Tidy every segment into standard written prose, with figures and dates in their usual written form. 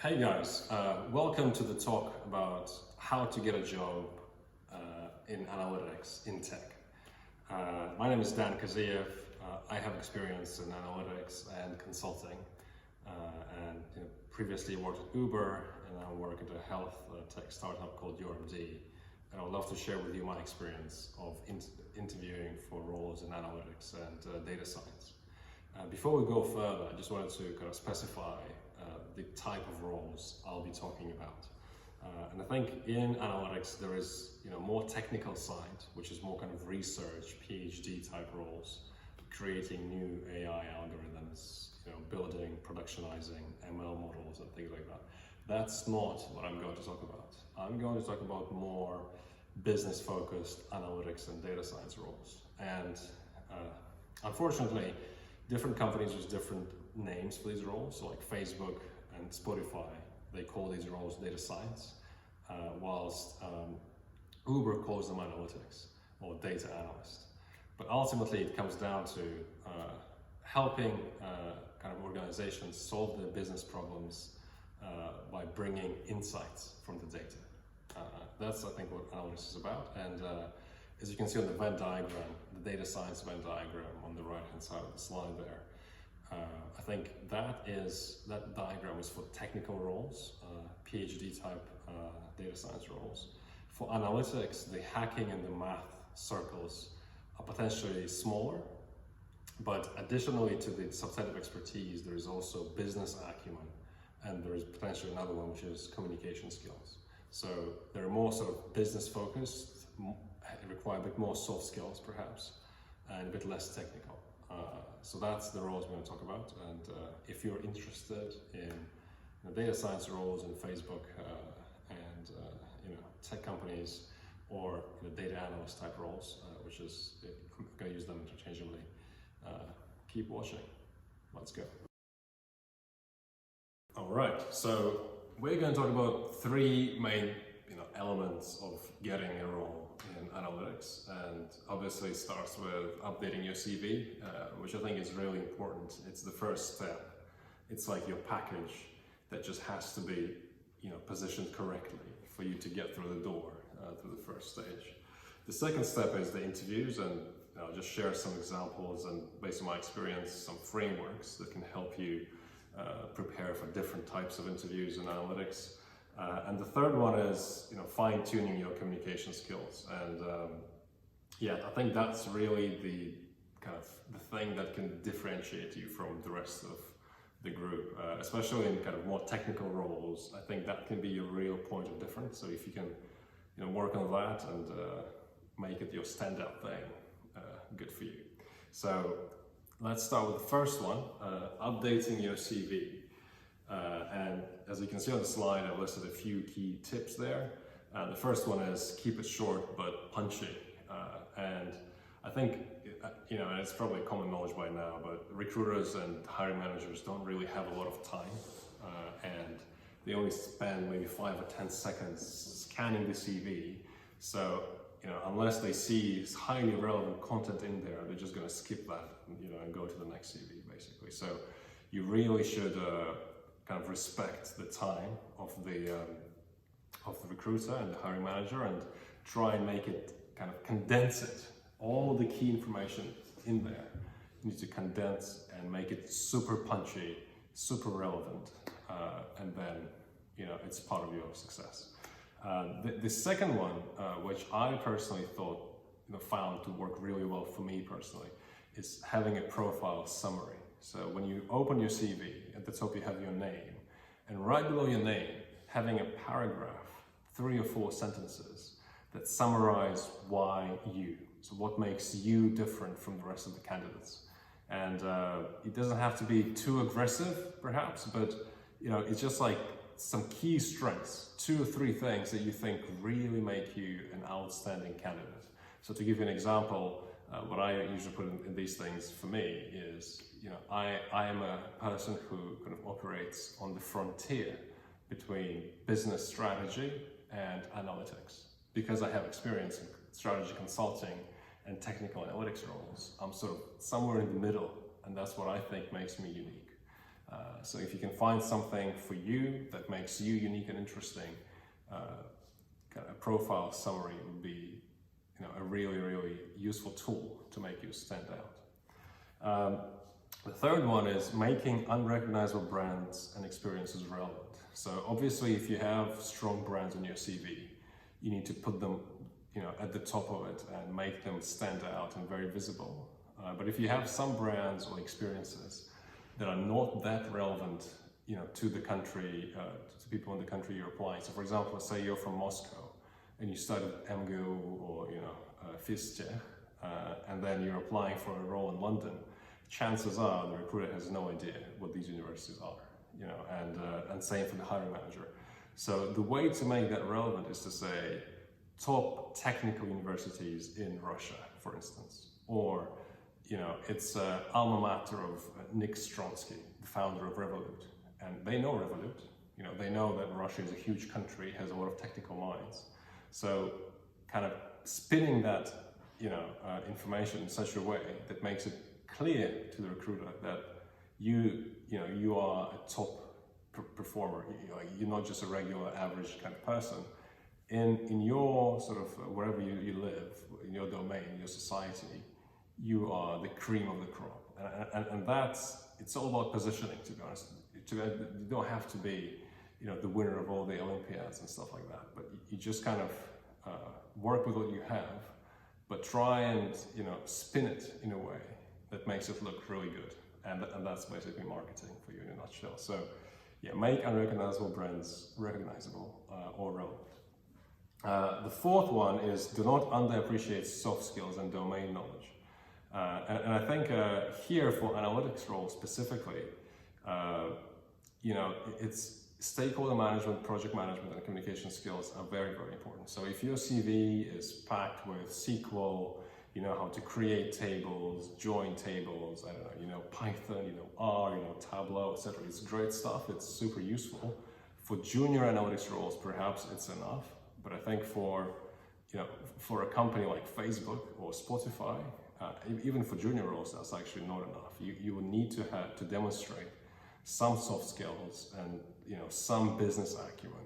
Hey guys, welcome to the talk about how to get a job in analytics in tech. My name is Dan Kaziyev. I have experience in analytics and consulting, and previously worked at Uber, and I work at a health tech startup called Your.md. And I would love to share with you my experience of interviewing for roles in analytics and data science. Before we go further, I just wanted to kind of specify the type of roles I'll be talking about. And I think in analytics there is more technical side, which is more kind of research, PhD type roles, creating new AI algorithms, building, productionizing ML models and things like that. That's not what I'm going to talk about. I'm going to talk about more business focused analytics and data science roles. And unfortunately, different companies use different names for these roles. So like Facebook and Spotify, they call these roles data science, whilst Uber calls them analytics or data analyst. But ultimately it comes down to helping kind of organizations solve their business problems by bringing insights from the data. That's I think what analytics is about. And as you can see on the Venn diagram, the data science Venn diagram on the right hand side of the slide there, I think that diagram is for technical roles, PhD type data science roles. For analytics, the hacking and the math circles are potentially smaller, but additionally to the subset of expertise, there is also business acumen, and there is potentially another one, which is communication skills. So they're more sort of business focused, require a bit more soft skills perhaps, and a bit less technical. So that's the roles we're going to talk about. And if you're interested in data science roles in Facebook and tech companies, or data analyst type roles, which is, I'm going to use them interchangeably, keep watching. Let's go. All right, so we're going to talk about three main elements of getting a role in analytics, and obviously it starts with updating your CV, which I think is really important. It's the first step. It's like your package that just has to be positioned correctly for you to get through the door, through the first stage. The second step is the interviews, and I'll just share some examples and based on my experience, some frameworks that can help you prepare for different types of interviews in analytics. And the third one is fine-tuning your communication skills, and I think that's really the thing that can differentiate you from the rest of the group, especially in kind of more technical roles. I think that can be a real point of difference. So if you can work on that and make it your standout thing, good for you. So let's start with the first one, updating your CV. And as you can see on the slide, I've listed a few key tips there. The first one is keep it short but punchy. And I think, and it's probably common knowledge by now, but recruiters and hiring managers don't really have a lot of time. And they only spend maybe 5 or 10 seconds scanning the CV. So, unless they see highly relevant content in there, they're just going to skip that, and go to the next CV basically. So you really should kind of respect the time of the recruiter and the hiring manager, and try and make it kind of condense it. All the key information in there, you need to condense and make it super punchy, super relevant, and then it's part of your success. The second one, which I personally thought found to work really well for me personally, is having a profile summary. So when you open your CV, at the top you have your name, and right below your name, having a paragraph, 3 or 4 sentences that summarize why you. So what makes you different from the rest of the candidates. And it doesn't have to be too aggressive perhaps, but it's just like some key strengths, 2 or 3 things that you think really make you an outstanding candidate. So to give you an example, what I usually put in these things for me is, I am a person who kind of operates on the frontier between business strategy and analytics. Because I have experience in strategy consulting and technical analytics roles, I'm sort of somewhere in the middle, and that's what I think makes me unique. So if you can find something for you that makes you unique and interesting, kind of a profile summary would be, a really, really useful tool to make you stand out. The third one is making unrecognizable brands and experiences relevant. So obviously, if you have strong brands on your CV, you need to put them, at the top of it and make them stand out and very visible. But if you have some brands or experiences that are not that relevant, to the country, to people in the country you're applying. So, for example, say you're from Moscow and you studied MGU or FISTE, and then you're applying for a role in London. Chances are the recruiter has no idea what these universities are, and same for the hiring manager. So the way to make that relevant is to say top technical universities in Russia, for instance, or it's alma mater of Nick Stronsky, the founder of Revolut, and they know Revolut. They know that Russia is a huge country, has a lot of technical minds. So kind of spinning that information in such a way that makes it clear to the recruiter that you are a top performer. You're not just a regular average kind of person. In your sort of wherever you live, in your domain, in your society, you are the cream of the crop, and it's all about positioning. To be honest, you don't have to be the winner of all the Olympiads and stuff like that, but you just kind of work with what you have, but try and spin it in a way that makes it look really good, and that's basically marketing for you in a nutshell. So yeah, make unrecognizable brands recognizable or relevant. The fourth one is do not underappreciate soft skills and domain knowledge. And I think here for analytics roles specifically, it's stakeholder management, project management, and communication skills are very, very important. So if your CV is packed with SQL, how to create tables, join tables, Python, R, Tableau, etc. It's great stuff. It's super useful. For junior analytics roles, perhaps it's enough. But I think for a company like Facebook or Spotify, even for junior roles, that's actually not enough. You will need to demonstrate some soft skills and some business acumen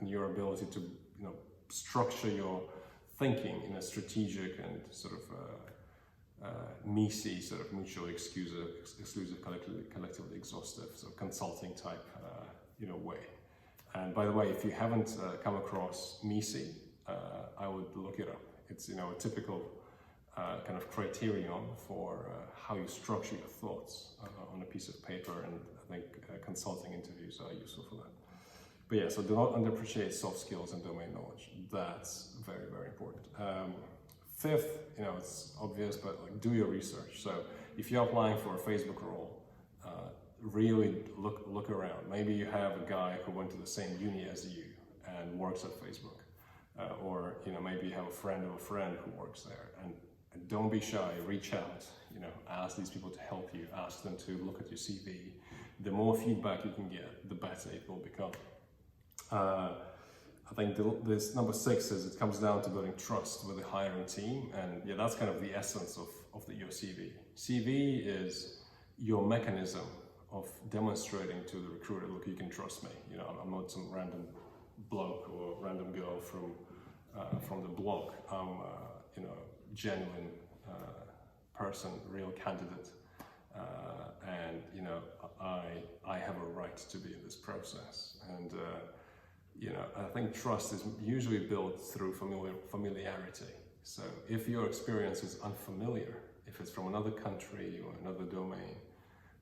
and your ability to structure your thinking in a strategic and sort of MECE, sort of mutually exclusive, collectively exhaustive, sort of consulting type way. And by the way, if you haven't come across MECE, I would look it up. It's a typical kind of criterion for how you structure your thoughts on a piece of paper, and I think consulting interviews are useful for that. But yeah, so do not underappreciate soft skills and domain knowledge. That's very, very important. Fifth, it's obvious, but do your research. So if you're applying for a Facebook role, really look around. Maybe you have a guy who went to the same uni as you and works at Facebook, or maybe you have a friend of a friend who works there. And don't be shy. Reach out. Ask these people to help you. Ask them to look at your CV. The more feedback you can get, the better it will become. I think this number 6 is it comes down to building trust with the hiring team, and yeah, that's kind of the essence of your CV. CV is your mechanism of demonstrating to the recruiter, look, you can trust me. I'm not some random bloke or random girl from the block. I'm genuine person, real candidate, and I have a right to be in this process. And I think trust is usually built through familiarity. So if your experience is unfamiliar, if it's from another country or another domain,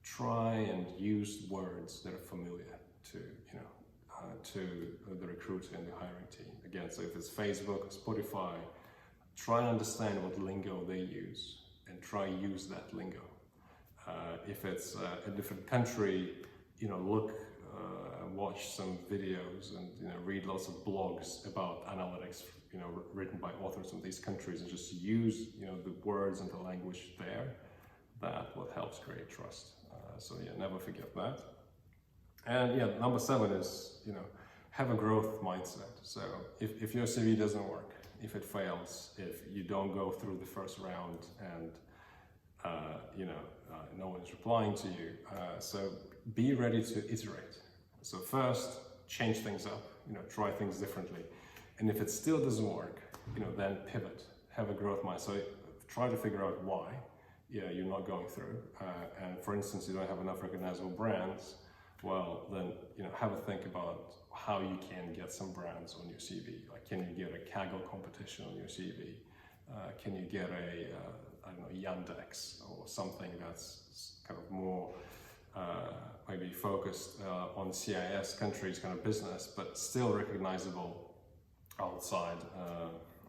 try and use words that are familiar to the recruiter and the hiring team. Again, so if it's Facebook, Spotify, try and understand what lingo they use and try use that lingo. If it's a different country, watch some videos and read lots of blogs about analytics, written by authors from these countries, and just use the words and the language there. That's what helps create trust. So yeah, never forget that. And yeah, number 7 is have a growth mindset. So if your CV doesn't work, if it fails, if you don't go through the first round and no one's replying to you, so be ready to iterate. So first, change things up, try things differently. And if it still doesn't work, then pivot, have a growth mind. So try to figure out why you're not going through. And for instance, you don't have enough recognizable brands. Well, then have a think about how you can get some brands on your CV. Like, can you get a Kaggle competition on your CV? Can you get a Yandex or something that's kind of more maybe focused on CIS countries kind of business, but still recognizable outside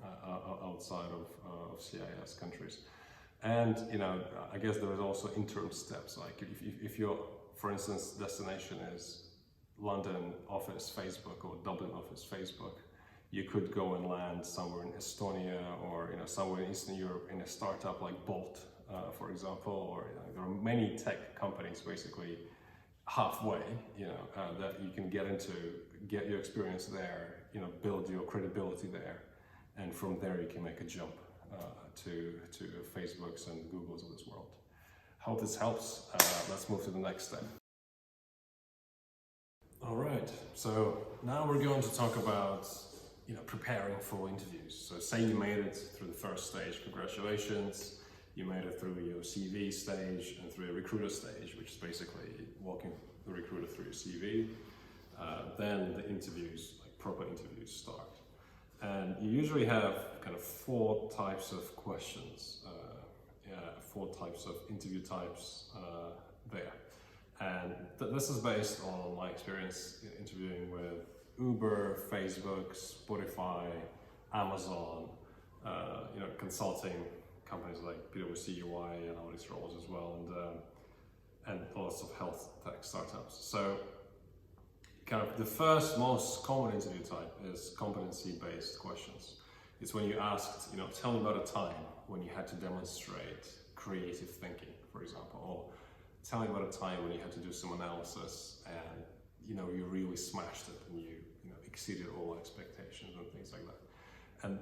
of CIS countries. And I guess there is also interim steps. Like if your, for instance, destination is London office Facebook or Dublin office Facebook, you could go and land somewhere in Estonia or somewhere in Eastern Europe in a startup like Bolt, for example, or there are many tech companies basically halfway, that you can get into, get your experience there, build your credibility there, and from there you can make a jump to Facebooks and Googles of this world. Hope this helps. Let's move to the next step. All right, so now we're going to talk about preparing for interviews. So say you made it through the first stage, congratulations. You made it through your CV stage and through your recruiter stage, which is basically walking the recruiter through your CV. Then the interviews, like proper interviews, start. And you usually have kind of 4 types of questions, 4 types of interview types there. And this is based on my experience interviewing with Uber, Facebook, Spotify, Amazon, consulting companies like PwC, UI, and all these roles as well, and lots of health tech startups. So kind of the first most common interview type is competency-based questions. It's when you asked, tell me about a time when you had to demonstrate creative thinking, for example, or tell me about a time when you had to do some analysis and you really smashed it and you exceeded all expectations and things like that. And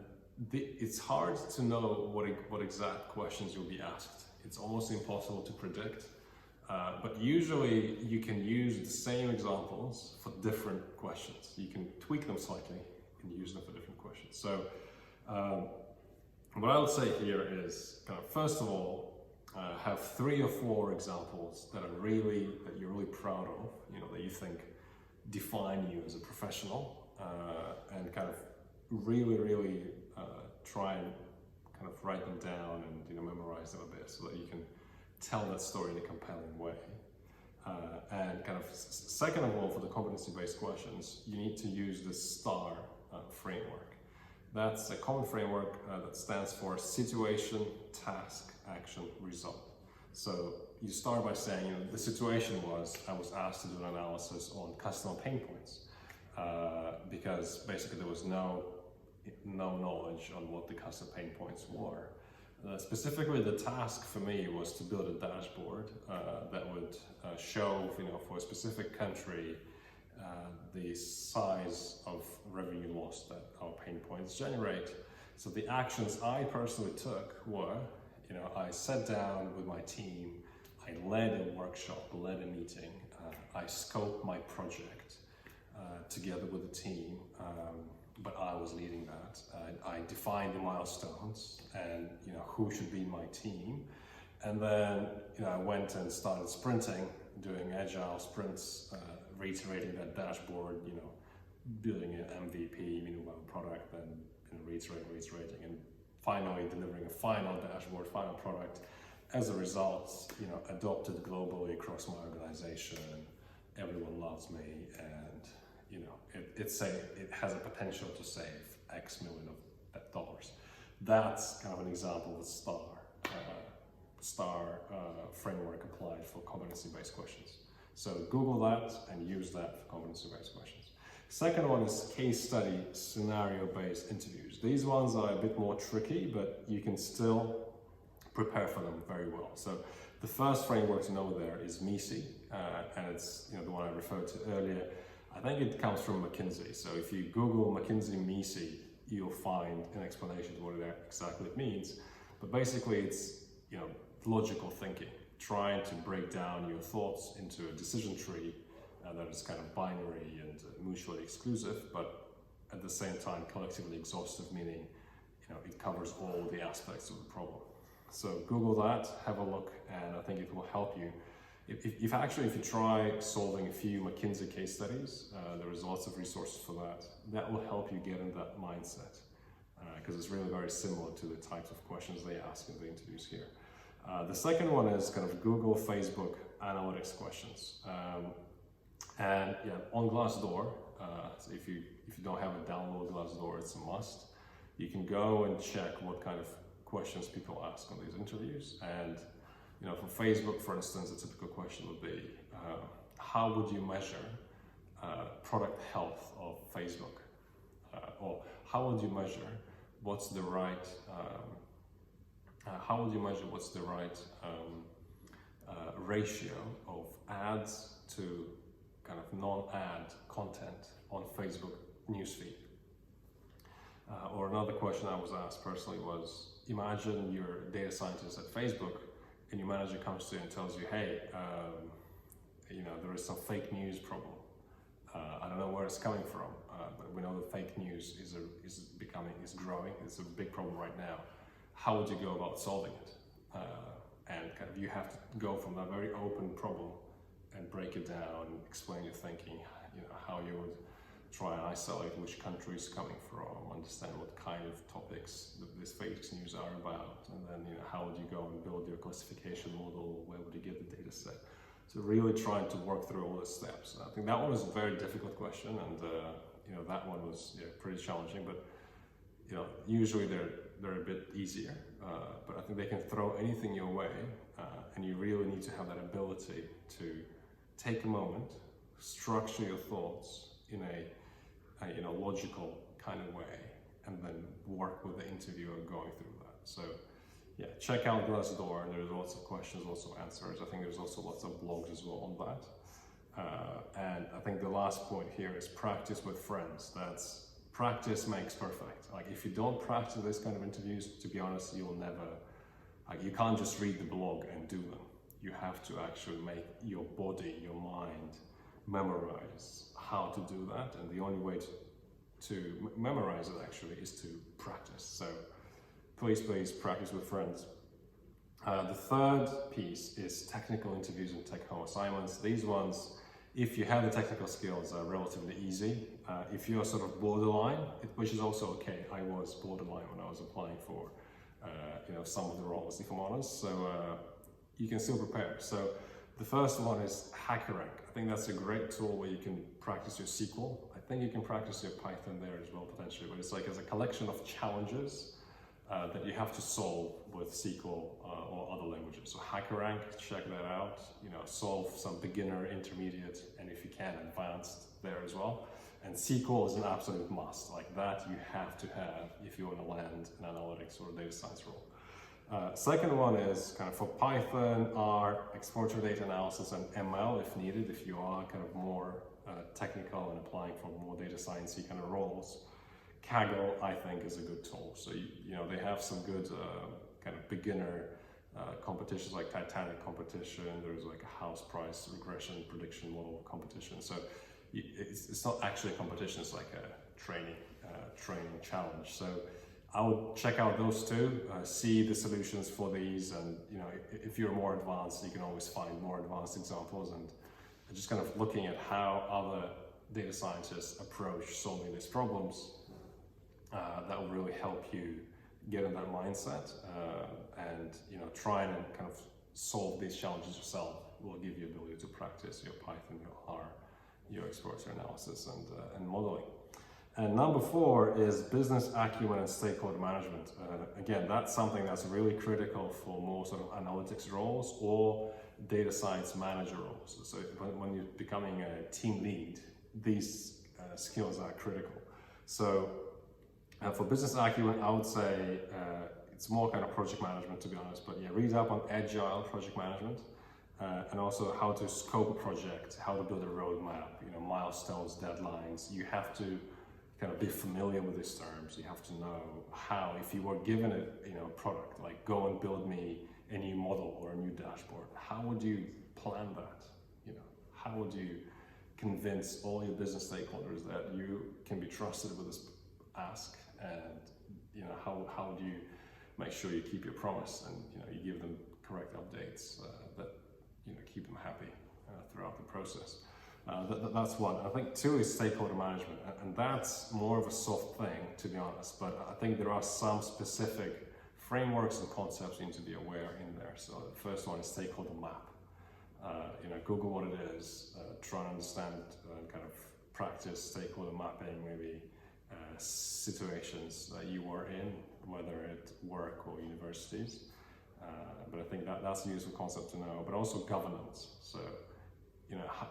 it's hard to know what exact questions you'll be asked. It's almost impossible to predict, but usually you can use the same examples for different questions. You can tweak them slightly and use them for different questions. So what I would say here is kind of, first of all, have 3 or 4 examples that you're really proud of, that you think define you as a professional, and kind of really try and kind of write them down and memorize them a bit so that you can tell that story in a compelling way. And kind of second of all, for the competency-based questions, you need to use the STAR framework. That's a common framework that stands for situation, task, action, result. So you start by saying, the situation was, I was asked to do an analysis on customer pain points, because basically there was no knowledge on what the customer pain points were. Specifically, the task for me was to build a dashboard that would show, for a specific country, the size of revenue loss that our pain points generate. So the actions I personally took were, I sat down with my team, I led a workshop, led a meeting, I scoped my project together with the team, but I was leading that. I defined the milestones and who should be in my team, and then I went and started sprinting, doing agile sprints, reiterating that dashboard, building an MVP, minimum product, and reiterating, and finally delivering a final dashboard, final product. As a result, adopted globally across my organization. Everyone loves me, and it has a potential to save X million of dollars. That's kind of an example of the STAR framework applied for competency-based questions. So Google that and use that for competency-based questions. Second one is case study scenario-based interviews. These ones are a bit more tricky, but you can still prepare for them very well. So the first framework to know there is MECE, and it's the one I referred to earlier. I think it comes from McKinsey. So if you Google McKinsey MECE, you'll find an explanation of what exactly it means. But basically, it's logical thinking, trying to break down your thoughts into a decision tree that is kind of binary and mutually exclusive, but at the same time collectively exhaustive, meaning it covers all the aspects of the problem. So Google that, have a look, and I think it will help you. If you try solving a few McKinsey case studies, there is lots of resources for that. That will help you get in that mindset, because it's really very similar to the types of questions they ask in the interviews here. The second one is kind of Google, Facebook analytics questions. And yeah, on Glassdoor, so if you don't have a download Glassdoor, it's a must. You can go and check what kind of questions people ask on these interviews. And for Facebook, for instance, a typical question would be, how would you measure product health of Facebook? Or how would you measure what's the right ratio of ads to kind of non-ad content on Facebook newsfeed? Or another question I was asked personally was, imagine you're a data scientist at Facebook and your manager comes to you and tells you, hey, there is some fake news problem. I don't know where it's coming from, but we know that fake news is growing. It's a big problem right now. How would you go about solving it? And kind of you have to go from that very open problem and break it down, explain your thinking, how you would try and isolate which country is coming from, understand what kind of topics these fake news are about, and then how would you go and build your classification model, where would you get the data set? So really trying to work through all the steps. I think that one was a very difficult question, and that one was pretty challenging, but usually they're a bit easier, but I think they can throw anything your way, and you really need to have that ability to take a moment, structure your thoughts in a logical kind of way, and then work with the interviewer going through that. So yeah, check out Glassdoor, and there's lots of questions, lots of answers. I think there's also lots of blogs as well on that. And I think the last point here is practice with friends. That's practice makes perfect. Like if you don't practice this kind of interviews, to be honest, you'll never, you can't just read the blog and do them. You have to actually make your body, your mind memorize how to do that, and the only way to memorize it actually is to practice. So please practice with friends. The third piece is technical interviews and take-home assignments. These ones, if you have the technical skills, are relatively easy. If you're sort of borderline, which is also okay, I was borderline when I was applying for some of the roles, if I'm honest, so you can still prepare. So the first one is HackerRank. I think that's a great tool where you can practice your SQL. I think you can practice your Python there as well, potentially, but it's like as a collection of challenges that you have to solve with SQL or other languages. So HackerRank, check that out. Solve some beginner, intermediate, and if you can, advanced there as well. And SQL is an absolute must. Like that you have to have if you want to land in analytics or data science role. Second one is kind of for Python, R, exploratory data analysis, and ML if needed, if you are kind of more technical and applying for more data sciencey kind of roles. Kaggle, I think, is a good tool. So, they have some good kind of beginner competitions like Titanic competition. There's like a house price regression prediction model competition. So it's not actually a competition, it's like a training challenge. So I would check out those two, see the solutions for these, and if you're more advanced, you can always find more advanced examples, and just kind of looking at how other data scientists approach solving these problems. That will really help you get in that mindset, and try and kind of solve these challenges yourself. Will give you the ability to practice your Python, your R, your exploratory analysis, and modeling. And number 4 is business acumen and stakeholder management. Again, that's something that's really critical for more sort of analytics roles or data science manager roles. So when you're becoming a team lead, these skills are critical. So for business acumen, I would say it's more kind of project management, to be honest, but yeah, read up on agile project management, and also how to scope a project, how to build a roadmap, milestones, deadlines. You have to kind of be familiar with these terms. You have to know how, if you were given a product, like go and build me a new model or a new dashboard, how would you plan that? How would you convince all your business stakeholders that you can be trusted with this ask, and how would you make sure you keep your promise and you give them correct updates that keep them happy throughout the process. That's one. I think two is stakeholder management, and that's more of a soft thing, to be honest, but I think there are some specific frameworks and concepts you need to be aware in there. So the first one is stakeholder map. Google what it is, try and understand and kind of practice stakeholder mapping, maybe situations that you were in, whether at work or universities. But I think that's a useful concept to know, but also governance. So,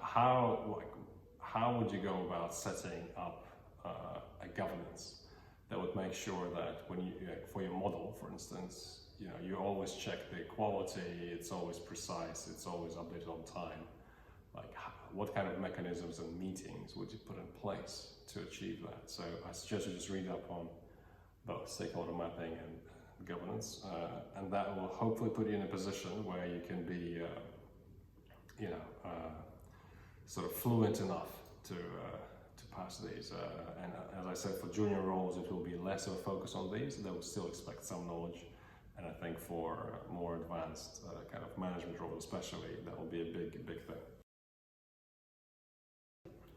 how would you go about setting up a governance that would make sure that when you, for your model, for instance, you always check the quality, it's always precise, it's always updated on time. Like, what kind of mechanisms and meetings would you put in place to achieve that? So I suggest you just read up on both stakeholder mapping and governance, and that will hopefully put you in a position where you can be, sort of fluent enough to pass these. And as I said, for junior roles, it will be less of a focus on these. They will still expect some knowledge. And I think for more advanced kind of management roles especially, that will be a big thing.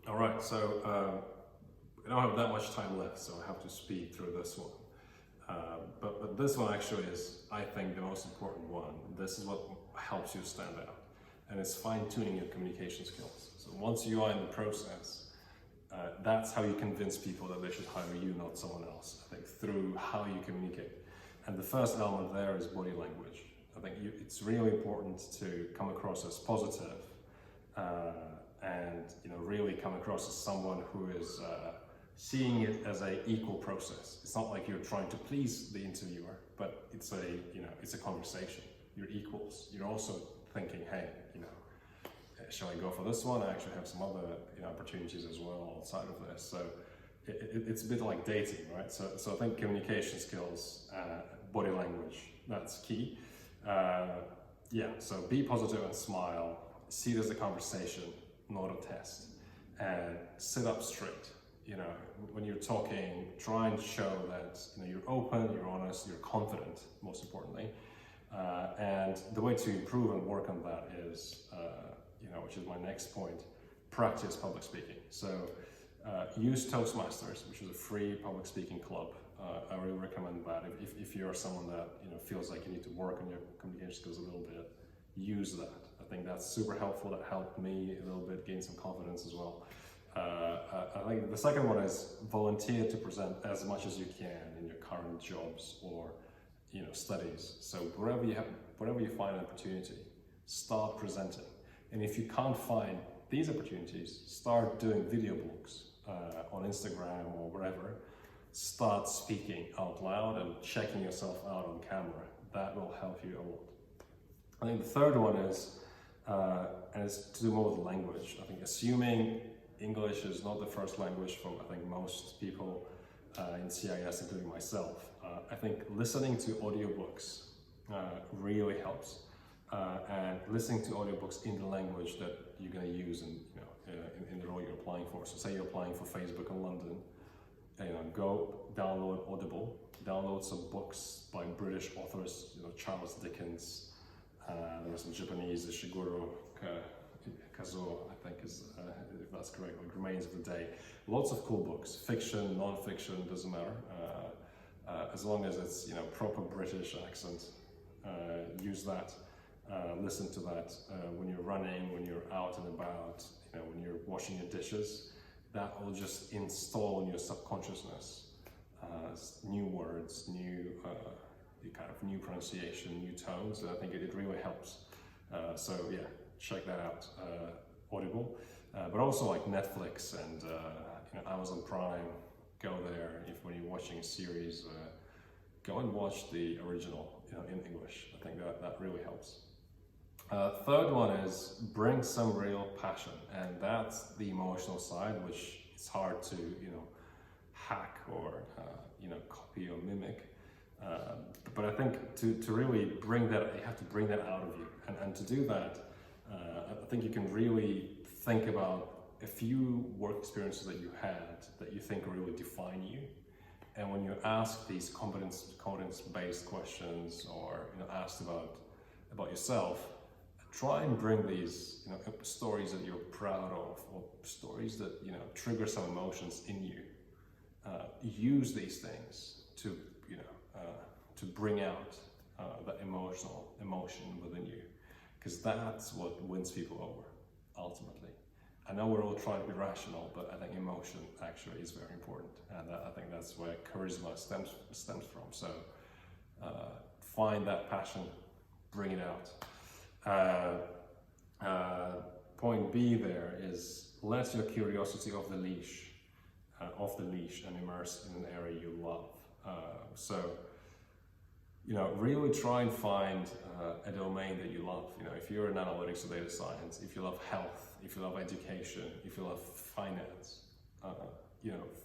All right, so I don't have that much time left, so I have to speed through this one. But this one actually is, I think, the most important one. This is what helps you stand out. And it's fine-tuning your communication skills. So once you are in the process, that's how you convince people that they should hire you, not someone else. I think through how you communicate. And the first element there is body language. I think it's really important to come across as positive and really come across as someone who is seeing it as an equal process. It's not like you're trying to please the interviewer, but it's a conversation. You're equals. You're also thinking, hey, shall I go for this one? I actually have some other opportunities as well outside of this. So it's a bit like dating, right? So I think communication skills, body language, that's key. So be positive and smile. See it as a conversation, not a test. And sit up straight. When you're talking, try and show that you're open, you're honest, you're confident, most importantly. And the way to improve and work on that is, which is my next point, practice public speaking. So use Toastmasters, which is a free public speaking club. I really recommend that. If you're someone that feels like you need to work on your communication skills a little bit, use that. I think that's super helpful. That helped me a little bit gain some confidence as well. I think the second one is volunteer to present as much as you can in your current jobs or studies. So wherever you find an opportunity, start presenting. And if you can't find these opportunities, start doing video blogs on Instagram or wherever. Start speaking out loud and checking yourself out on camera. That will help you a lot. I think the third one is, and it's to do more with language. I think assuming English is not the first language for most people in CIS, including myself. I think listening to audiobooks really helps. And listening to audiobooks in the language that you're going to use in the role you're applying for. So say you're applying for Facebook in London, go download Audible, download some books by British authors, Charles Dickens, there are some Japanese, Shigeru Kazuo, I think is, if that's correct, like Remains of the Day. Lots of cool books, fiction, non-fiction, doesn't matter. As long as it's proper British accent, use that. Listen to that when you're running, when you're out and about, when you're washing your dishes. That will just install in your subconsciousness new words, new pronunciation, new tones. And I think it really helps. So yeah, check that out. Audible, but also like Netflix and Amazon Prime. Go there when you're watching a series. Go and watch the original in English. I think that really helps. Third one is bring some real passion, and that's the emotional side, which is hard to hack or copy or mimic. But I think to really bring that, you have to bring that out of you. And to do that, I think you can really think about a few work experiences that you had that you think really define you. And when you ask these competence-based questions, or asked about yourself, try and bring these stories that you're proud of, or stories that trigger some emotions in you. Use these things to bring out that emotion within you, because that's what wins people over ultimately. I know we're all trying to be rational, but I think emotion actually is very important, and I think that's where charisma stems from. So find that passion, bring it out. Point B there is let your curiosity off the leash and immerse in an area you love. Really try and find a domain that you love. If you're in analytics or data science, if you love health, if you love education, if you love finance,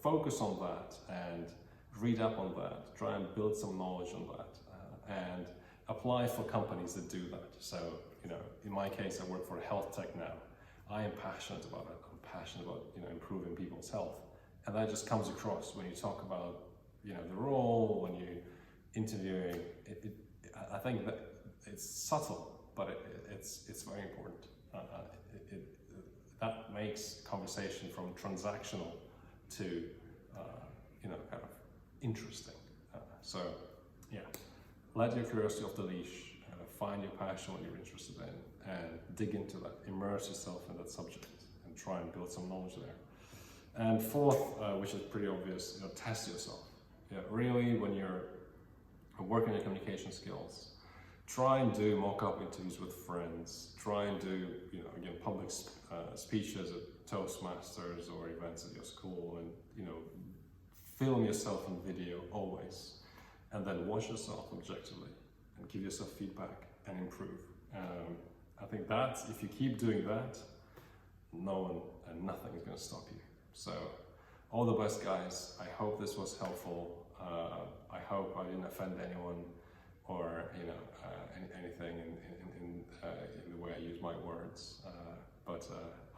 focus on that and read up on that. Try and build some knowledge on that, and apply for companies that do that. So, in my case, I work for a health tech now. I am passionate about it. I'm passionate about improving people's health, and that just comes across when you talk about the role, when you interviewing. I think that it's subtle, but it's very important. That makes conversation from transactional to kind of interesting. Let your curiosity off the leash. Find your passion, what you're interested in, and dig into that. Immerse yourself in that subject and try and build some knowledge there. And fourth, which is pretty obvious, test yourself. Really, when you're working on your communication skills, try and do mock-up interviews with friends. Try and do, again, public speeches at Toastmasters or events at your school, and film yourself on video always, and then watch yourself objectively and give yourself feedback and improve. I think that if you keep doing that, no one and nothing is going to stop you. So, all the best, guys. I hope this was helpful. I hope I didn't offend anyone, or anything in the way I use my words. But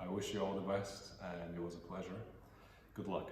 I wish you all the best, and it was a pleasure. Good luck.